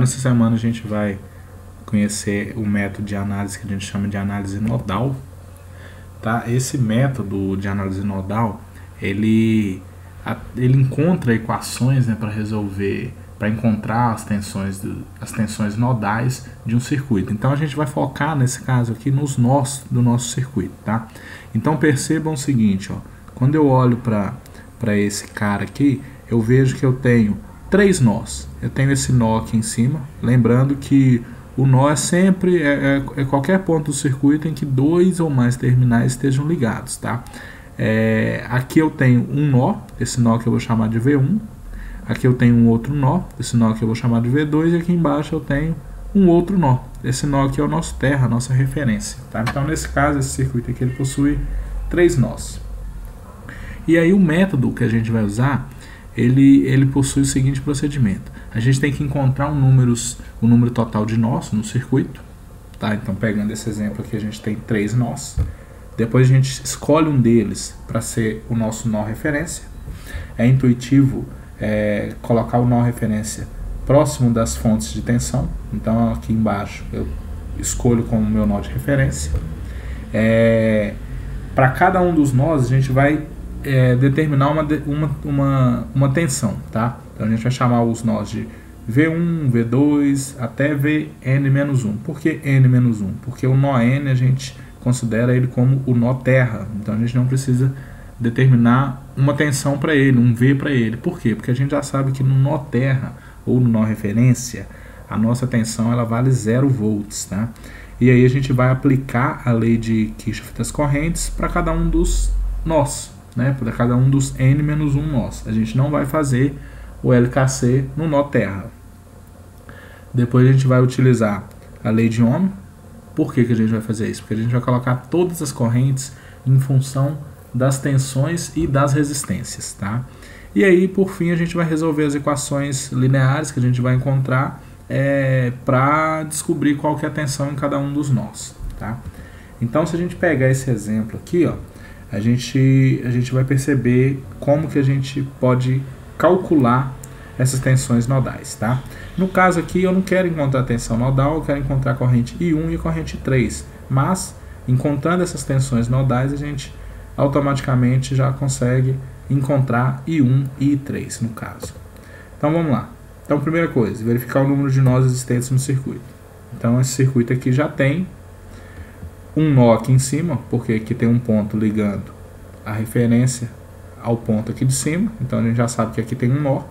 nessa semana a gente vai conhecer o método de análise que a gente chama de análise nodal, tá? Esse método de análise nodal, ele encontra equações, né, para resolver, para encontrar as tensões nodais de um circuito. Então a gente vai focar nesse caso aqui nos nós do nosso circuito, tá? Então percebam o seguinte, ó, quando eu olho para esse cara aqui, eu vejo que eu tenho 3 nós. Eu tenho esse nó aqui em cima, lembrando que o nó é sempre qualquer ponto do circuito em que 2 ou mais terminais estejam ligados, tá? Aqui eu tenho um nó, esse nó que eu vou chamar de V1. Aqui eu tenho um outro nó, esse nó que eu vou chamar de V2. E aqui embaixo eu tenho um outro nó. Esse nó aqui é o nosso terra, a nossa referência, tá? Então nesse caso, esse circuito aqui ele possui 3 nós. E aí o método que a gente vai usar, ele possui o seguinte procedimento. A gente tem que encontrar o número total de nós no circuito, tá? Então pegando esse exemplo aqui, a gente tem 3 nós. Depois a gente escolhe um deles para ser o nosso nó referência. É intuitivo colocar o nó referência próximo das fontes de tensão. Então aqui embaixo eu escolho como meu nó de referência. Para cada um dos nós a gente vai determinar uma tensão, tá? Então a gente vai chamar os nós de V1, V2 até Vn-1. Por que N-1? Porque o nó N a gente considera ele como o nó terra. Então a gente não precisa determinar uma tensão para ele, um V para ele. Por quê? Porque a gente já sabe que no nó terra ou no nó referência, a nossa tensão ela vale 0 volts, tá? E aí a gente vai aplicar a lei de Kirchhoff das correntes para cada um dos nós, né? Para cada um dos N-1 nós. A gente não vai fazer o LKC no nó terra. Depois a gente vai utilizar a lei de Ohm. Por que a gente vai fazer isso? Porque a gente vai colocar todas as correntes em função das tensões e das resistências, tá? E aí, por fim, a gente vai resolver as equações lineares que a gente vai encontrar para descobrir qual que é a tensão em cada um dos nós, tá? Então, se a gente pegar esse exemplo aqui, ó, a gente vai perceber como que a gente pode calcular essas tensões nodais, tá? No caso aqui eu não quero encontrar a tensão nodal, eu quero encontrar a corrente I1 e a corrente 3, mas encontrando essas tensões nodais a gente automaticamente já consegue encontrar I1 e I3 no caso. Então vamos lá. Então primeira coisa, verificar o número de nós existentes no circuito. Então esse circuito aqui já tem um nó aqui em cima, porque aqui tem um ponto ligando a referência ao ponto aqui de cima, então a gente já sabe que aqui tem um nó.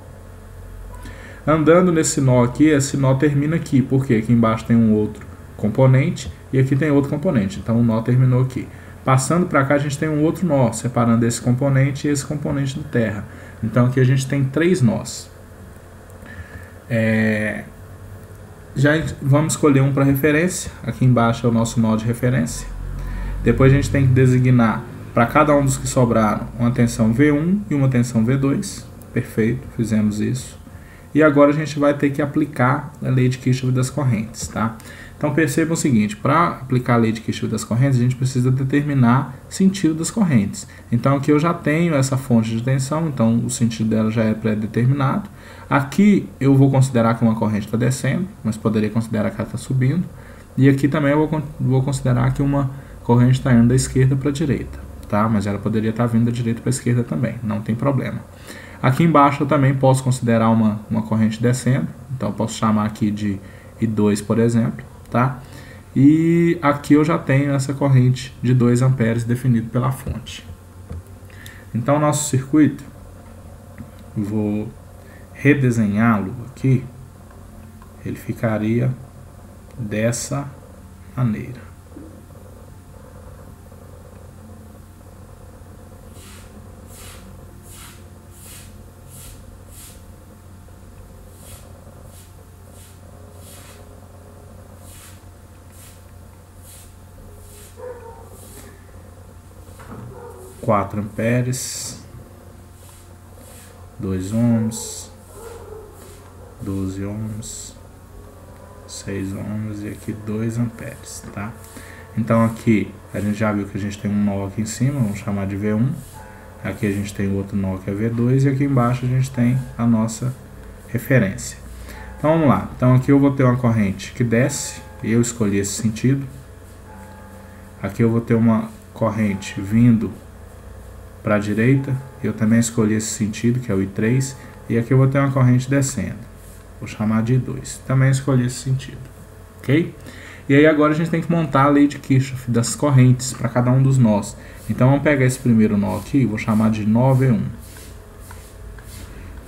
Andando nesse nó aqui, esse nó termina aqui, porque aqui embaixo tem um outro componente e aqui tem outro componente, então o nó terminou aqui. Passando para cá a gente tem um outro nó, separando esse componente e esse componente do terra. Então aqui a gente tem 3 nós. Já vamos escolher um para referência, aqui embaixo é o nosso nó de referência. Depois a gente tem que designar para cada um dos que sobraram uma tensão V1 e uma tensão V2. Perfeito, fizemos isso. E agora a gente vai ter que aplicar a lei de Kirchhoff das correntes, tá? Então percebam o seguinte, para aplicar a lei de Kirchhoff das correntes, a gente precisa determinar sentido das correntes. Então aqui eu já tenho essa fonte de tensão, então o sentido dela já é pré-determinado. Aqui eu vou considerar que uma corrente está descendo, mas poderia considerar que ela está subindo. E aqui também eu vou considerar que uma corrente está indo da esquerda para a direita, tá? Mas ela poderia estar vindo da direita para a esquerda também, não tem problema. Aqui embaixo eu também posso considerar uma corrente descendo, então eu posso chamar aqui de I2, por exemplo, tá? E aqui eu já tenho essa corrente de 2 amperes definido pela fonte. Então o nosso circuito, vou redesenhá-lo aqui, ele ficaria dessa maneira. Quatro amperes, 2 ohms, 12 ohms, 6 ohms e aqui 2 amperes, tá? Então aqui a gente já viu que a gente tem um nó aqui em cima, vamos chamar de V1. Aqui a gente tem outro nó que é V2 e aqui embaixo a gente tem a nossa referência. Então vamos lá. Então aqui eu vou ter uma corrente que desce, eu escolhi esse sentido. Aqui eu vou ter uma corrente vindo para a direita, eu também escolhi esse sentido, que é o I3, e aqui eu vou ter uma corrente descendo, vou chamar de I2, também escolhi esse sentido, ok? E aí agora a gente tem que montar a lei de Kirchhoff das correntes para cada um dos nós. Então vamos pegar esse primeiro nó aqui, vou chamar de nó V1.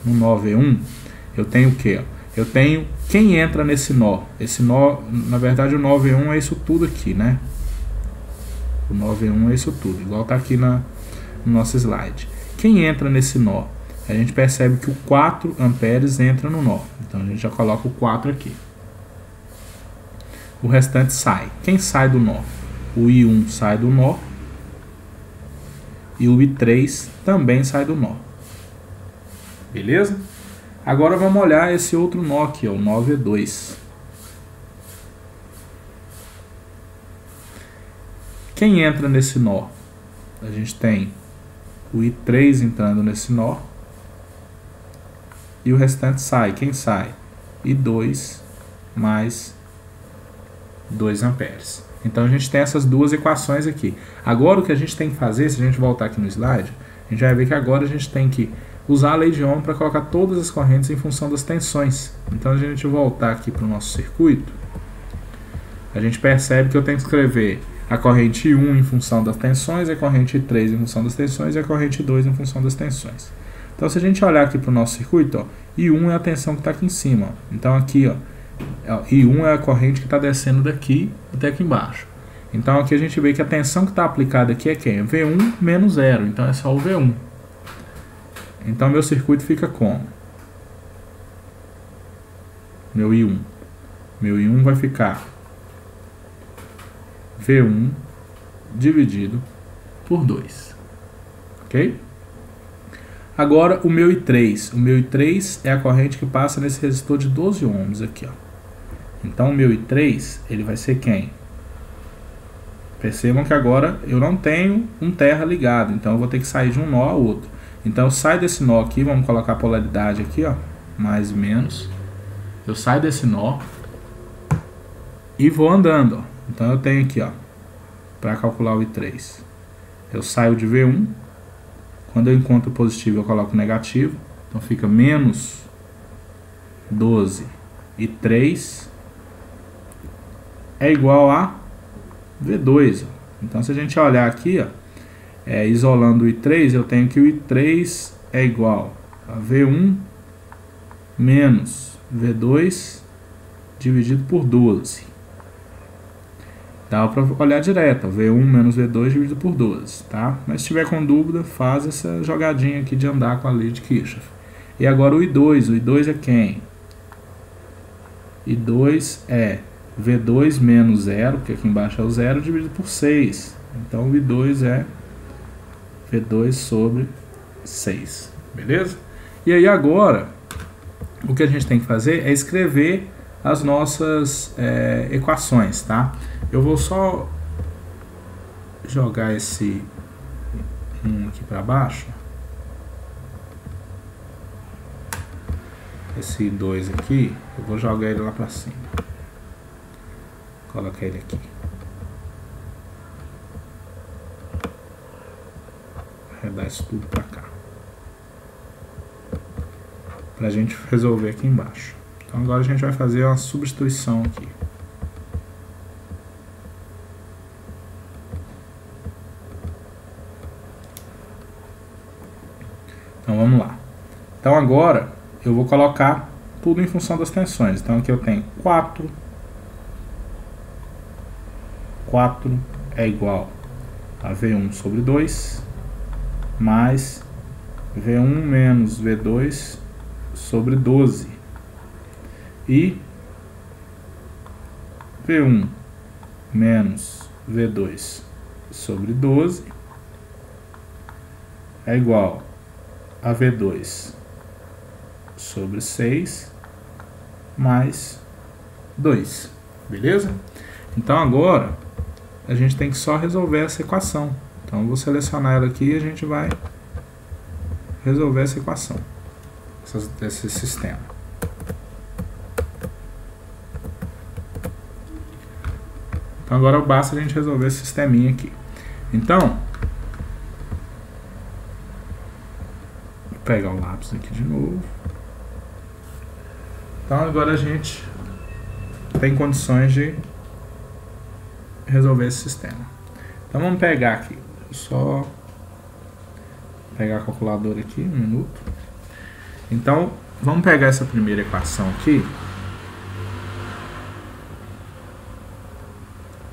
No nó V1 eu tenho o que? Eu tenho quem entra nesse nó. Esse nó, na verdade o nó V1 é isso tudo aqui, né? O nó V1 é isso tudo, igual está aqui no nosso slide. Quem entra nesse nó? A gente percebe que o 4 amperes entra no nó. Então a gente já coloca o 4 aqui. O restante sai. Quem sai do nó? O I1 sai do nó. E o I3 também sai do nó. Beleza? Agora vamos olhar esse outro nó aqui, ó, o nó V2. Quem entra nesse nó? A gente tem o I3 entrando nesse nó. E o restante sai. Quem sai? I2 mais 2 amperes. Então a gente tem essas duas equações aqui. Agora o que a gente tem que fazer, se a gente voltar aqui no slide, a gente vai ver que agora a gente tem que usar a lei de Ohm para colocar todas as correntes em função das tensões. Então a gente voltar aqui para o nosso circuito, a gente percebe que eu tenho que escrever a corrente I1 em função das tensões, a corrente I3 em função das tensões e a corrente I2 em função das tensões. Então se a gente olhar aqui para o nosso circuito, ó, I1 é a tensão que está aqui em cima. Ó. Então aqui, ó, I1 é a corrente que está descendo daqui até aqui embaixo. Então aqui a gente vê que a tensão que está aplicada aqui é quem? V1 menos 0, então é só o V1. Então meu circuito fica como? Meu I1. Meu I1 vai ficar V1 dividido por 2. Ok? Agora o meu I3. O meu I3 é a corrente que passa nesse resistor de 12 ohms aqui, ó. Então o meu I3, ele vai ser quem? Percebam que agora eu não tenho um terra ligado, então eu vou ter que sair de um nó a outro. Então eu saio desse nó aqui, vamos colocar a polaridade aqui, ó, mais e menos. Eu saio desse nó e vou andando, ó. Então eu tenho aqui, ó, para calcular o I3. Eu saio de V1, quando eu encontro positivo eu coloco negativo, então fica menos 12 I3 é igual a V2. Ó. Então se a gente olhar aqui, ó, isolando o I3, eu tenho que o I3 é igual a V1 menos V2 dividido por 12. Dá para olhar direto, ó, V1 menos V2 dividido por 12, tá? Mas se tiver com dúvida, faz essa jogadinha aqui de andar com a lei de Kirchhoff. E agora o I2 é quem? I2 é V2 menos 0, porque aqui embaixo é o 0, dividido por 6. Então o I2 é V2 sobre 6, beleza? E aí agora, o que a gente tem que fazer é escrever as nossas equações, tá? Eu vou só jogar esse 1 aqui para baixo. Esse 2 aqui, eu vou jogar ele lá para cima. Colocar ele aqui. Arredar isso tudo para cá. Pra gente resolver aqui embaixo. Então agora a gente vai fazer uma substituição aqui. Então vamos lá. Então agora eu vou colocar tudo em função das tensões. Então aqui eu tenho 4 é igual a V1 sobre 2 mais V1 menos V2 sobre 12 e V1 menos V2 sobre 12 é igual a V2 sobre 6 mais 2, beleza? Então agora a gente tem que só resolver essa equação. Então eu vou selecionar ela aqui e a gente vai resolver essa equação, esse sistema. Então agora basta a gente resolver esse sisteminha aqui. Então, vou pegar o lápis aqui de novo. Então agora a gente tem condições de resolver esse sistema. Então vamos pegar aqui, só pegar a calculadora aqui, um minuto. Então vamos pegar essa primeira equação aqui,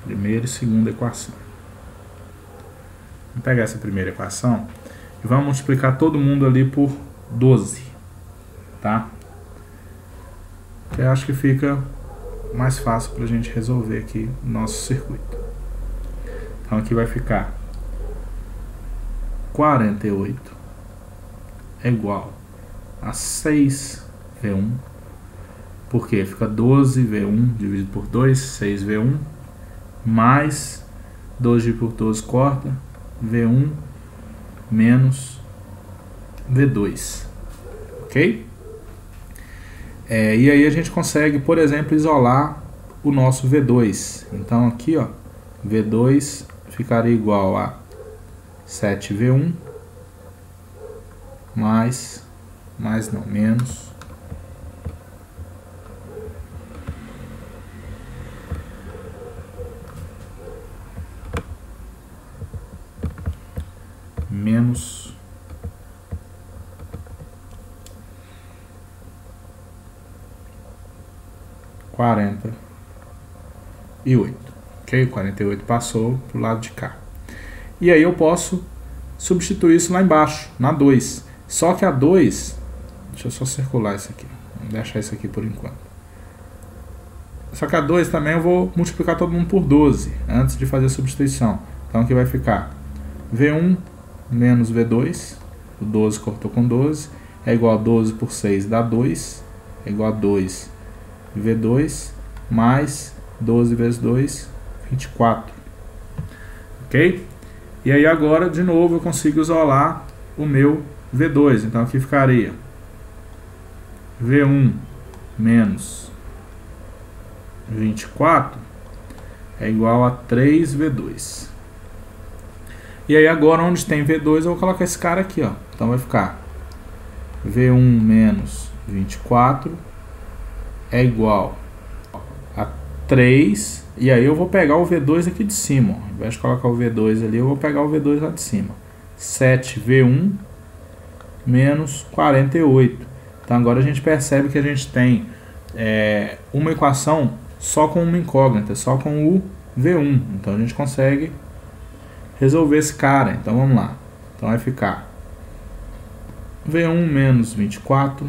primeira e segunda equação. Vamos pegar essa primeira equação e vamos multiplicar todo mundo ali por 12, tá? Que eu acho que fica mais fácil para a gente resolver aqui o nosso circuito. Então aqui vai ficar 48 é igual a 6V1, porque fica 12V1 dividido por 2, 6V1, mais 12 dividido por 12 corta, V1 menos V2, ok? E aí a gente consegue, por exemplo, isolar o nosso V2. Então aqui, ó, V2 ficaria igual a 7V1 menos 48, ok? 48 passou para o lado de cá. E aí eu posso substituir isso lá embaixo, na 2. Só que a 2, deixa eu só circular isso aqui, vamos deixar isso aqui por enquanto. Só que a 2 também eu vou multiplicar todo mundo por 12, antes de fazer a substituição. Então aqui vai ficar V1 menos V2, o 12 cortou com 12, é igual a 12 por 6 dá 2, é igual a 2 V2 mais 12 vezes 2, 24, ok? E aí agora, de novo, eu consigo isolar o meu V2, então aqui ficaria V1 menos 24 é igual a 3V2. E aí agora, onde tem V2, eu vou colocar esse cara aqui, ó. Então vai ficar V1 menos 24 é igual a 3, e aí eu vou pegar o V2 aqui de cima, ó. Ao invés de colocar o V2 ali, eu vou pegar o V2 lá de cima. 7V1 menos 48. Então agora a gente percebe que a gente tem uma equação só com uma incógnita, só com o V1. Então a gente consegue resolver esse cara. Então vamos lá. Então vai ficar V1 menos 24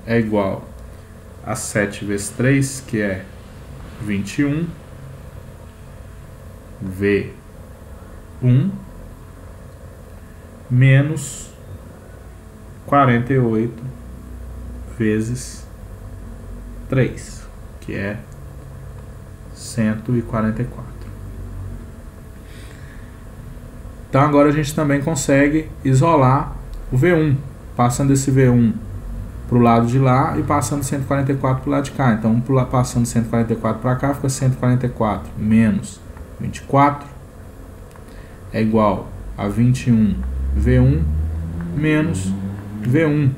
é igual a 7 vezes 3, que é 21, V1 menos 48 vezes 3, que é 144. Então agora a gente também consegue isolar o V1, passando esse V1 para o lado de lá e passando 144 para o lado de cá. Então passando 144 para cá, fica 144 menos 24 é igual a 21 V1 menos V1.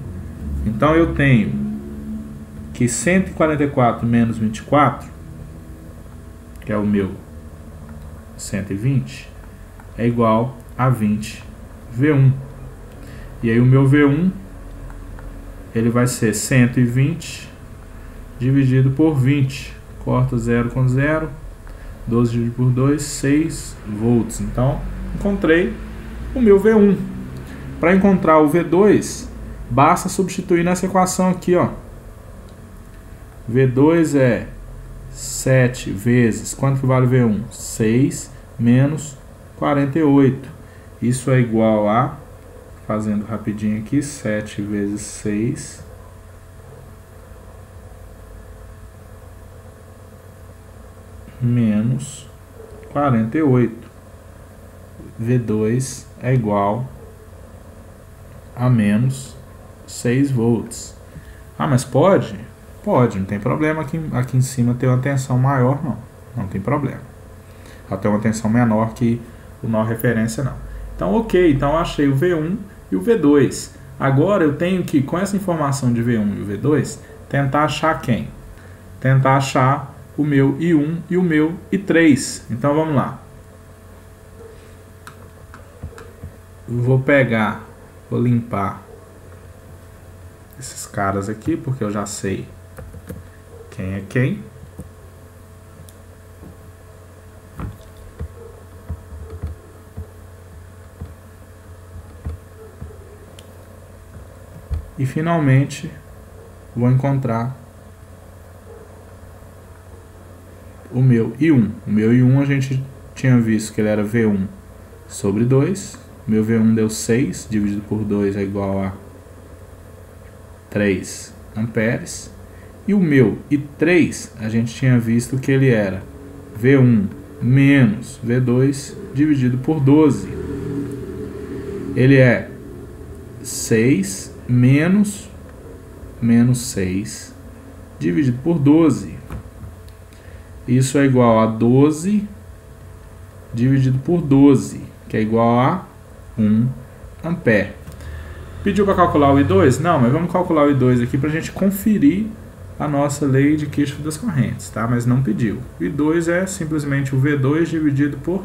Então eu tenho que 144 menos 24, que é o meu 120, é igual a 20 V1. E aí o meu V1 ele vai ser 120 dividido por 20. Corta 0 com 0. 12 dividido por 2, 6 volts. Então, encontrei o meu V1. Para encontrar o V2, basta substituir nessa equação aqui, ó. V2 é 7 vezes, quanto que vale V1? 6 menos 48. Isso é igual a, fazendo rapidinho aqui, 7 vezes 6 menos 48. V2 é igual a menos 6 volts. Ah, mas pode? Pode, não tem problema aqui em cima ter uma tensão maior, não. Não tem problema. ela tem uma tensão menor que o nó referência não. Então, ok, então eu achei o V1 e o V2. Agora eu tenho que, com essa informação de V1 e o V2, tentar achar quem? Tentar achar o meu I1 e o meu I3. Então vamos lá. Eu vou pegar, vou limpar esses caras aqui, porque eu já sei quem é quem. E finalmente vou encontrar o meu I1. O meu I1 a gente tinha visto que ele era V1 sobre 2. O meu V1 deu 6, dividido por 2 é igual a 3 amperes. E o meu I3 a gente tinha visto que ele era V1 menos V2 dividido por 12. Ele é 6 menos 6 dividido por 12. Isso é igual a 12 dividido por 12, que é igual a 1 ampere. Pediu para calcular o I2? Não, mas vamos calcular o I2 aqui para a gente conferir a nossa lei de Kirchhoff das correntes, tá? Mas não pediu. O I2 é simplesmente o V2 dividido por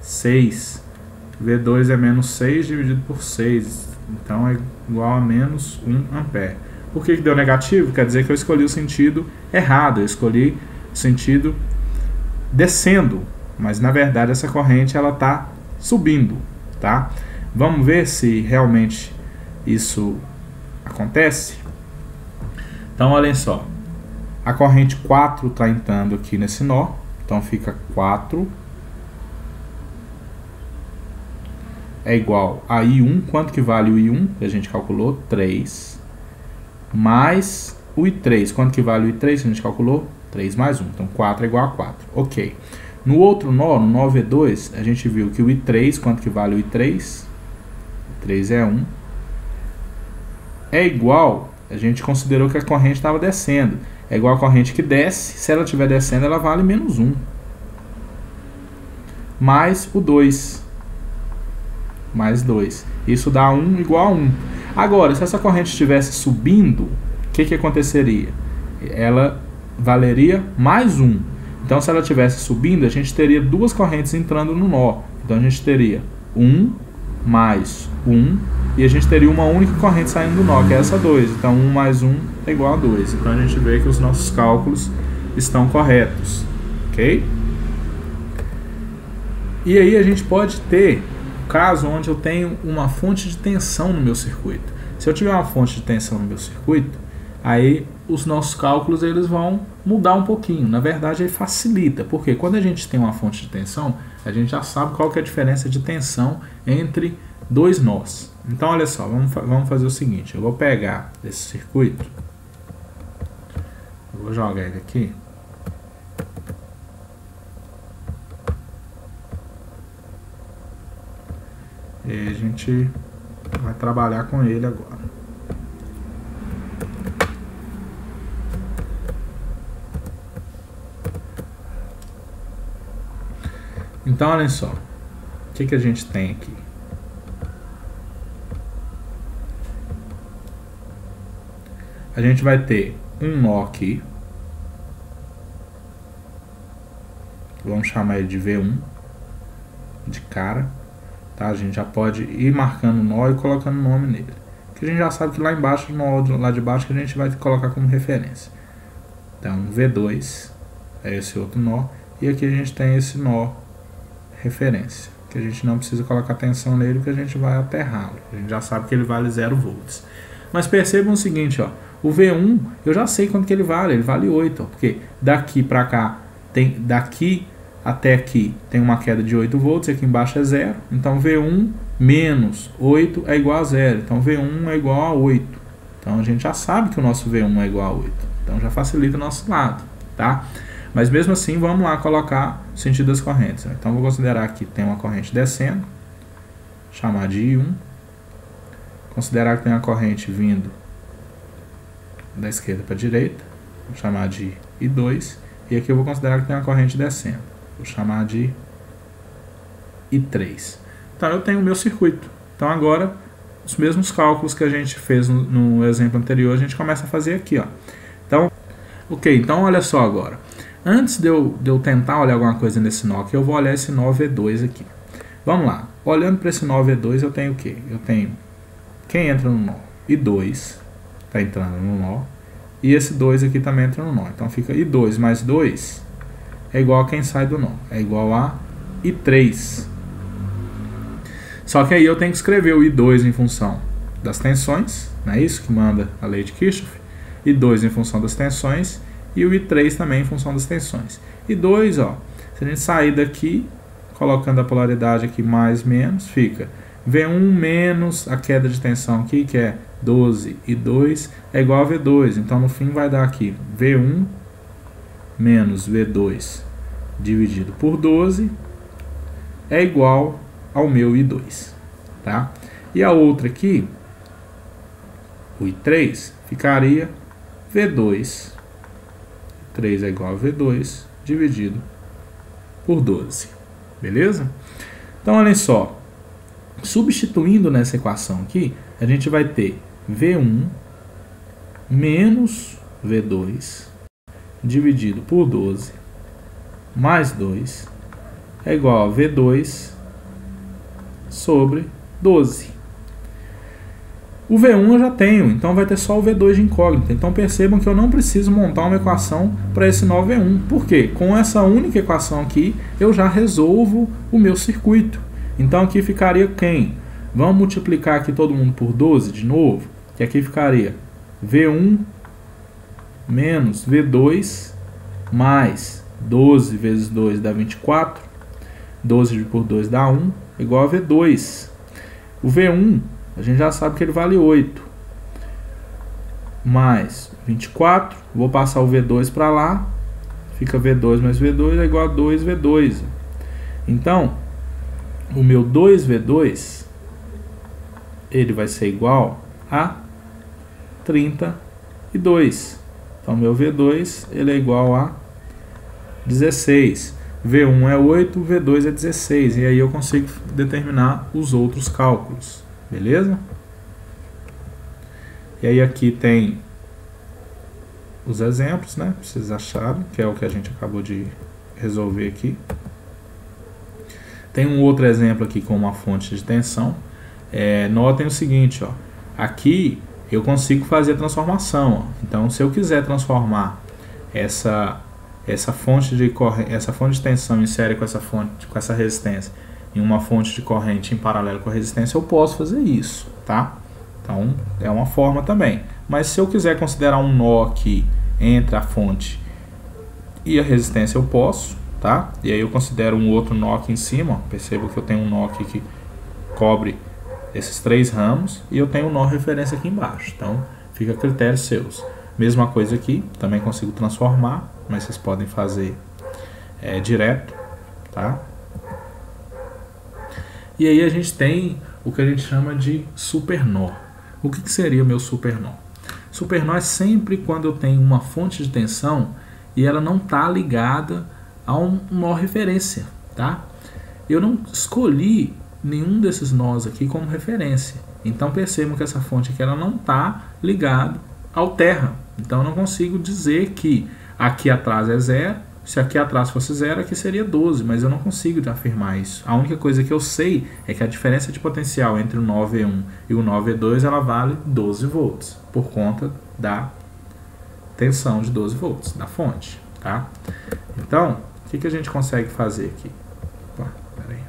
6. V2 é menos 6 dividido por 6. Então é igual a menos 1 ampere. Por que deu negativo? Quer dizer que eu escolhi o sentido errado. Eu escolhi o sentido descendo. Mas na verdade essa corrente ela está subindo, tá? Vamos ver se realmente isso acontece? Então olhem só. A corrente 4 está entrando aqui nesse nó. Então fica 4 é igual a I1. Quanto que vale o I1? A gente calculou 3. Mais o I3. Quanto que vale o I3? A gente calculou 3 mais 1. Então 4 é igual a 4. Ok. No outro nó, no nó V2, a gente viu que o I3, quanto que vale o I3? O I3 é 1. É igual, a gente considerou que a corrente estava descendo. É igual a corrente que desce. Se ela estiver descendo, ela vale menos 1. Mais o 2. Mais 2. Isso dá 1 igual a 1. Agora, se essa corrente estivesse subindo, o que aconteceria? Ela valeria mais 1. Então, se ela estivesse subindo, a gente teria duas correntes entrando no nó. Então, a gente teria 1 mais 1 e a gente teria uma única corrente saindo do nó, que é essa 2. Então, 1 mais 1 é igual a 2. Então, a gente vê que os nossos cálculos estão corretos. Ok? E aí, a gente pode ter caso onde eu tenho uma fonte de tensão no meu circuito. Se eu tiver uma fonte de tensão no meu circuito, aí os nossos cálculos eles vão mudar um pouquinho. Na verdade, ele facilita, porque quando a gente tem uma fonte de tensão, a gente já sabe qual que é a diferença de tensão entre dois nós. Então, olha só, vamos fazer o seguinte. Eu vou pegar esse circuito, eu vou jogar ele aqui. E a gente vai trabalhar com ele agora. Então, olhem só. O que a gente tem aqui? A gente vai ter um nó aqui. Vamos chamar ele de V1. De cara. Tá? A gente já pode ir marcando o nó e colocando o nome nele. Que a gente já sabe que lá embaixo, no nó lá de baixo, que a gente vai colocar como referência. Então, V2 é esse outro nó. E aqui a gente tem esse nó referência. Que a gente não precisa colocar tensão nele, porque a gente vai aterrá-lo. A gente já sabe que ele vale 0 volts. Mas percebam o seguinte, ó. O V1, eu já sei quanto que ele vale 8. Ó, porque daqui para cá, daqui até aqui tem uma queda de 8 volts, aqui embaixo é 0. Então V1 menos 8 é igual a 0. Então V1 é igual a 8. Então a gente já sabe que o nosso V1 é igual a 8. Então já facilita o nosso lado, tá? Mas mesmo assim, vamos lá colocar o sentido das correntes. Então vou considerar que tem uma corrente descendo, chamar de I1. Considerar que tem uma corrente vindo da esquerda para a direita, vou chamar de I2. E aqui eu vou considerar que tem uma corrente descendo. Vou chamar de I3. Então eu tenho o meu circuito. Então agora, os mesmos cálculos que a gente fez no exemplo anterior, a gente começa a fazer aqui, ó. Então, ok, então olha só agora. Antes de eu tentar olhar alguma coisa nesse nó aqui, eu vou olhar esse nó V2 aqui. Vamos lá. Olhando para esse nó V2, eu tenho o quê? Eu tenho quem entra no nó? I2 está entrando no nó. E esse 2 aqui também entra no nó. Então fica I2 mais 2 é igual a quem sai do nó. É igual a I3. Só que aí eu tenho que escrever o I2 em função das tensões. Não é isso que manda a lei de Kirchhoff? I2 em função das tensões. E o I3 também em função das tensões. I2, ó, se a gente sair daqui, colocando a polaridade aqui mais menos, fica V1 menos a queda de tensão aqui, que é 12, e 2 é igual a V2. Então, no fim, vai dar aqui V1 menos V2 dividido por 12 é igual ao meu I2. Tá? E a outra aqui, o I3, ficaria V2. 3 é igual a V2 dividido por 12. Beleza? Então, olhem só. Substituindo nessa equação aqui, a gente vai ter V1 menos V2 dividido por 12 mais 2 é igual a V2 sobre 12. O V1 eu já tenho, então vai ter só o V2 de incógnita. Então percebam que eu não preciso montar uma equação para esse nó V1. Por quê? Com essa única equação aqui, eu já resolvo o meu circuito. Então aqui ficaria quem? Vamos multiplicar aqui todo mundo por 12 de novo, que aqui ficaria V1 menos V2 mais 12 vezes 2 dá 24. 12 por 2 dá 1, igual a V2. O V1, a gente já sabe que ele vale 8. Mais 24. Vou passar o V2 para lá. Fica V2 mais V2 é igual a 2V2. Então, o meu 2V2, ele vai ser igual a 32. Então, meu V2, ele é igual a 16. V1 é 8, V2 é 16. E aí eu consigo determinar os outros cálculos. Beleza? E aí aqui tem os exemplos, né? Pra vocês acharem, que é o que a gente acabou de resolver aqui. Tem um outro exemplo aqui com uma fonte de tensão. Notem o seguinte, ó. Aqui eu consigo fazer a transformação. Ó. Então, se eu quiser transformar essa fonte de tensão em série com essa resistência em uma fonte de corrente em paralelo com a resistência, eu posso fazer isso, tá? Então, é uma forma também. Mas se eu quiser considerar um nó aqui entre a fonte e a resistência, eu posso, tá? E aí eu considero um outro nó aqui em cima, ó. Perceba que eu tenho um nó aqui que cobre esses 3 ramos e eu tenho um nó referência aqui embaixo. Então, fica a critério seus. Mesma coisa aqui, também consigo transformar, mas vocês podem fazer direto, tá? E aí a gente tem o que a gente chama de supernó. O que seria o meu supernó? Supernó é sempre quando eu tenho uma fonte de tensão e ela não está ligada a um nó referência, tá? Eu não escolhi nenhum desses nós aqui como referência. Então percebam que essa fonte aqui ela não está ligada ao terra. Então eu não consigo dizer que aqui atrás é 0. Se aqui atrás fosse 0, aqui seria 12, mas eu não consigo afirmar isso. A única coisa que eu sei é que a diferença de potencial entre o nó V1 e o nó V2 ela vale 12 volts, por conta da tensão de 12 volts da fonte. Tá? Então, o que a gente consegue fazer aqui? Opa, peraí.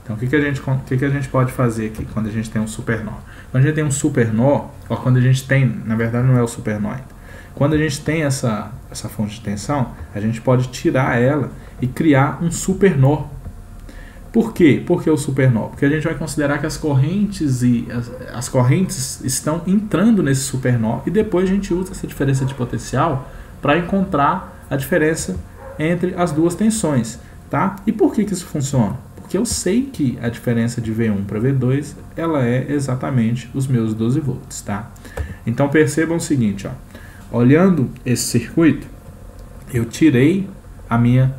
Então, o que a gente pode fazer aqui quando a gente tem um supernó? Quando a gente tem um supernó, ou quando a gente tem, na verdade não é o supernó ainda. Quando a gente tem essa fonte de tensão, a gente pode tirar ela e criar um supernó. Por quê? Por que o supernó? Porque a gente vai considerar que as correntes estão entrando nesse supernó e depois a gente usa essa diferença de potencial para encontrar a diferença entre as duas tensões. Tá? E por que isso funciona? Porque eu sei que a diferença de V1 para V2 ela é exatamente os meus 12 volts. Tá? Então percebam o seguinte, ó. Olhando esse circuito, eu tirei a minha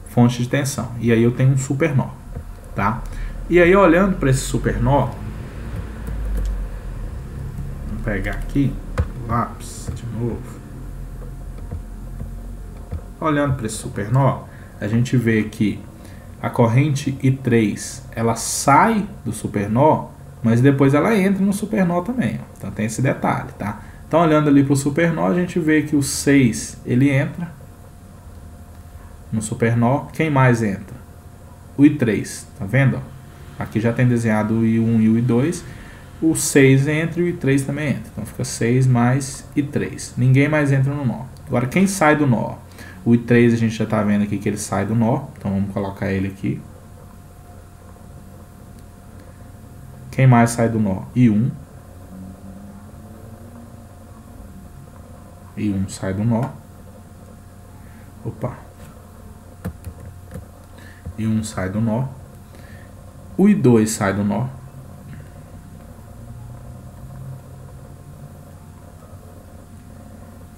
fonte de tensão. E aí eu tenho um super nó, tá? E aí, olhando para esse super nó, vou pegar aqui lápis de novo. Olhando para esse super nó, a gente vê que a corrente I3 ela sai do super nó, mas depois ela entra no super nó também, ó. Então tem esse detalhe, tá? Então, olhando ali para o super nó, a gente vê que o 6 ele entra no super nó. Quem mais entra? O I3, tá vendo? Aqui já tem desenhado o I1 e o I2. O 6 entra e o I3 também entra. Então fica 6 mais I3. Ninguém mais entra no nó. Agora, quem sai do nó? O I3 a gente já está vendo aqui que ele sai do nó. Então vamos colocar ele aqui. Quem mais sai do nó? I1. I1 sai do nó. Opa. I1 sai do nó. O I2 sai do nó.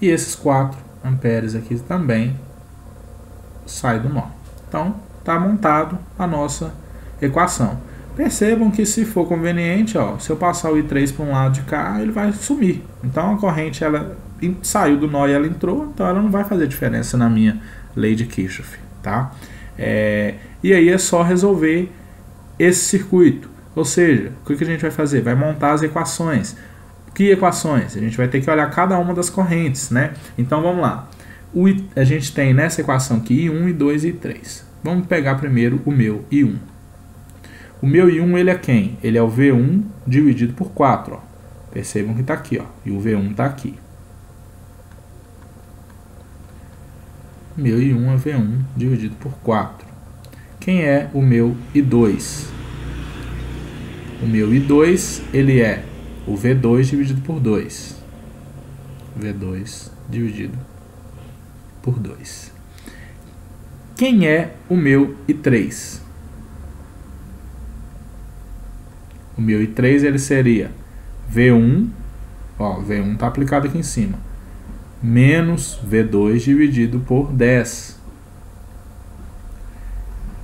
E esses 4 amperes aqui também saem do nó. Então, está montado a nossa equação. Percebam que, se for conveniente, ó, se eu passar o I3 para um lado de cá, ele vai sumir. Então, a corrente ela saiu do nó e ela entrou, então ela não vai fazer diferença na minha lei de Kirchhoff, tá? E aí é só resolver esse circuito. Ou seja, o que a gente vai fazer? Vai montar as equações. Que equações? A gente vai ter que olhar cada uma das correntes, né? Então vamos lá. A gente tem nessa equação aqui I1, I2 e I3. Vamos pegar primeiro o meu I1. O meu I1 ele é quem? Ele é o V1 dividido por 4. Ó. Percebam que está aqui, ó, e o V1 está aqui. O meu I1 é V1 dividido por 4. Quem é o meu I2? O meu I2 ele é o V2 dividido por 2. V2 dividido por 2. Quem é o meu I3? O meu I3 ele seria V1, ó, V1 está aplicado aqui em cima, menos V2 dividido por 10.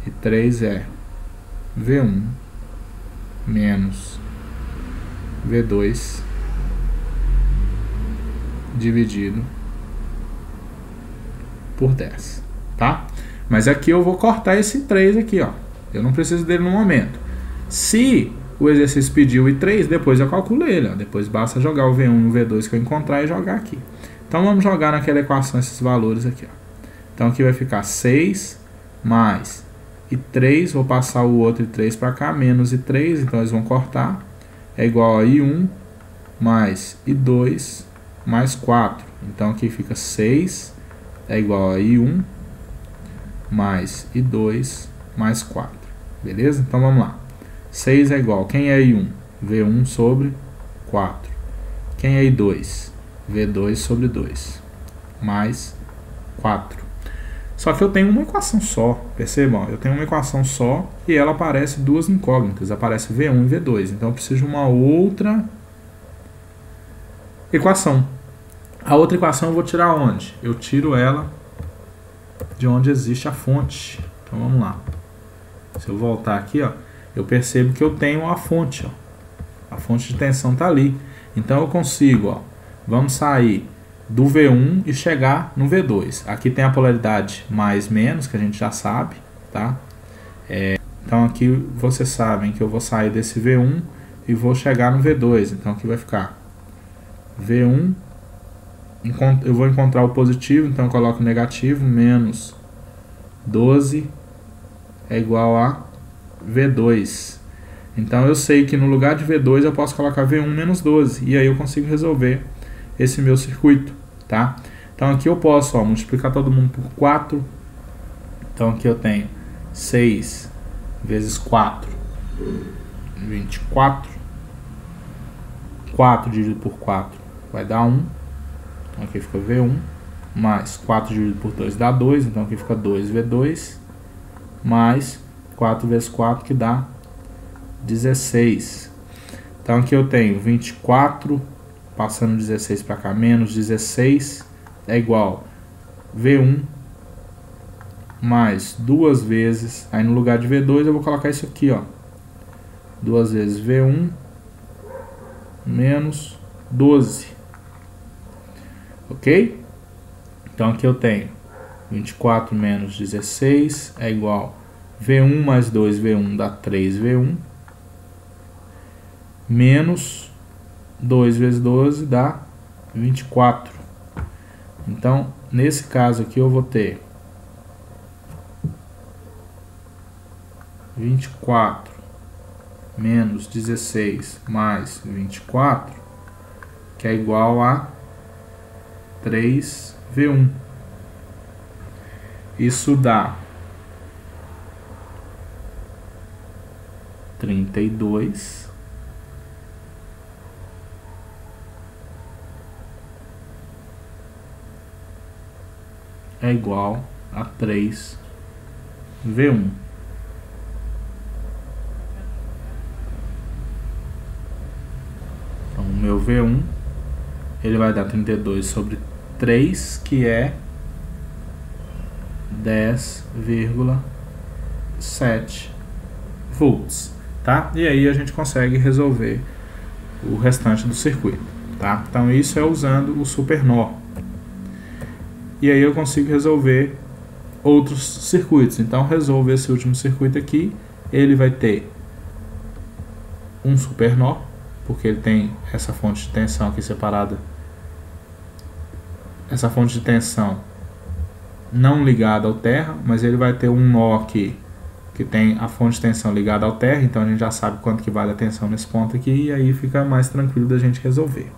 I3 é V1 menos V2 dividido por 10, tá? Mas aqui eu vou cortar esse 3 aqui, ó. Eu não preciso dele no momento. Se o exercício pediu o I3, depois eu calculo ele, ó. Depois basta jogar o V1 e o V2 que eu encontrar e jogar aqui. Então vamos jogar naquela equação esses valores aqui, ó. Então aqui vai ficar 6 mais I3, vou passar o outro I3 para cá, menos I3, então eles vão cortar. É igual a I1 mais I2 mais 4. Então aqui fica 6 é igual a I1 mais I2 mais 4. Beleza? Então vamos lá. 6 é igual. Quem é I1? V1 sobre 4. Quem é I2? V2 sobre 2. Mais 4. Só que eu tenho uma equação só. Percebam? Eu tenho uma equação só e ela aparece duas incógnitas. Aparece V1 e V2. Então eu preciso de uma outra equação. A outra equação eu vou tirar onde? Eu tiro ela de onde existe a fonte. Então vamos lá. Se eu voltar aqui, ó, eu percebo que eu tenho a fonte. Ó. A fonte de tensão está ali. Então eu consigo, ó, vamos sair do V1 e chegar no V2. Aqui tem a polaridade mais menos, que a gente já sabe, tá? Então aqui vocês sabem que eu vou sair desse V1 e vou chegar no V2. Então aqui vai ficar V1, eu vou encontrar o positivo, então eu coloco negativo, menos 12 é igual a V2. Então eu sei que no lugar de V2 eu posso colocar V1 menos 12, e aí eu consigo resolver esse meu circuito, tá? Então aqui eu posso, ó, multiplicar todo mundo por 4. Então aqui eu tenho 6 vezes 4, 24. 4 dividido por 4 vai dar 1. Então aqui fica V1, mais 4 dividido por 2 dá 2, então aqui fica 2V2, mais 4 vezes 4 que dá 16. Então aqui eu tenho 24, passando 16 para cá, menos 16, é igual V1 mais 2 vezes, aí no lugar de V2 eu vou colocar isso aqui, ó, 2 vezes V1 menos 12, ok? Então aqui eu tenho 24 menos 16 é igual V1 mais 2V1 dá 3V1, menos 2 vezes 12 dá 24. Então, nesse caso aqui eu vou ter 24 menos 16 mais 24, que é igual a 3V1. Isso dá 32 é igual a 3V1. Então, o meu V1 ele vai dar 32 sobre 3, que é 10,7 volts, tá? E aí a gente consegue resolver o restante do circuito, tá? Então isso é usando o super nó. E aí eu consigo resolver outros circuitos. Então resolvo esse último circuito aqui, ele vai ter um super nó, porque ele tem essa fonte de tensão aqui separada. Essa fonte de tensão não ligada ao terra, mas ele vai ter um nó aqui que tem a fonte de tensão ligada ao terra, então a gente já sabe quanto que vale a tensão nesse ponto aqui, e aí fica mais tranquilo da gente resolver.